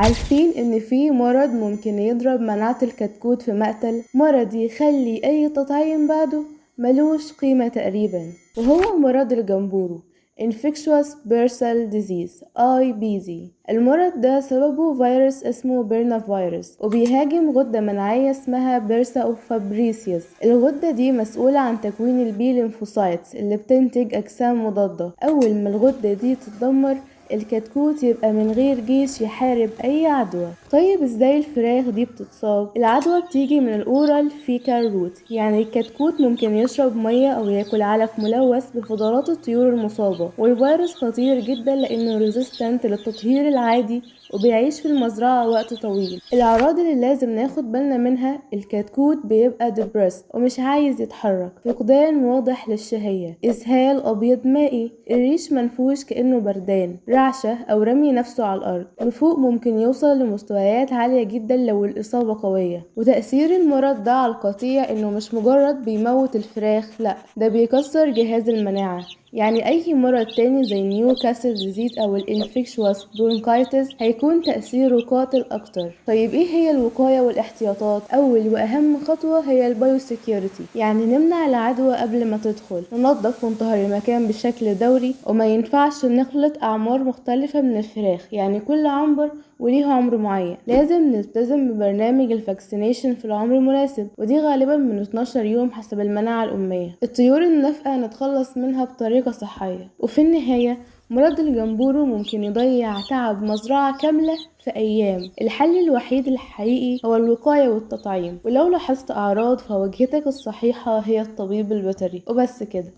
عارفين ان في مرض ممكن يضرب مناعة الكتكوت في مقتل؟ مرض يخلي اي تطعيم بعده ملوش قيمة تقريبا، وهو مرض الجمبورو Infectious Bursal Disease IBZ. المرض ده سببه فيروس اسمه بيرنا فيروس، وبيهاجم غدة مناعية اسمها بيرسا أو فابريسيوس. الغدة دي مسؤولة عن تكوين البي ليمفوسايتس اللي بتنتج أجسام مضادة. أول ما الغدة دي تتدمر الكتكوت يبقى من غير جيش يحارب أي عدوى. طيب ازاي الفراخ دي بتتصاب؟ العدوى بتيجي من الأورال فيكال روت، يعني الكتكوت ممكن يشرب مية أو ياكل علف ملوث بفضلات الطيور المصابة. والفيروس خطير جدا لأنه ريزيستنت للتطهير العادي وبيعيش في المزرعة وقت طويل. الأعراض اللي لازم ناخد بالنا منها: الكتكوت بيبقى ديبرست ومش عايز يتحرك، فقدان واضح للشهية، إسهال أبيض مائي، الريش منفوش كأنه بردان، رعشة أو رمي نفسه على الأرض. النفوق ممكن يوصل لمستويات عالية جدا لو الإصابة قوية. وتأثير المرض ده على القطيع إنه مش مجرد بيموت الفراخ، لأ ده بيكسر جهاز المناعة. يعني أي مرض تاني زي نيوكاسل ديزيز أو الانفكشوس برونكايتس هيكون تأثيره قاتل أكتر. طيب إيه هي الوقاية والاحتياطات؟ أول وأهم خطوة هي البايوسيكيورتي، يعني نمنع العدوى قبل ما تدخل، ننظف ونطهر المكان بشكل دوري، وما ينفعش نخلط أعمار مختلفة من الفراخ، يعني كل عنبر وليه عمر معين. لازم نلتزم ببرنامج الفاكسينيشن في العمر المناسب، ودي غالبا من 12 يوم حسب المناعة الأمية. الطيور النافقة نتخلص منها بطريقة صحية. وفي النهاية مرض الجمبورو ممكن يضيع تعب مزرعة كاملة في أيام. الحل الوحيد الحقيقي هو الوقاية والتطعيم، ولو لاحظت أعراض فوجهتك الصحيحة هي الطبيب البيطري. وبس كده.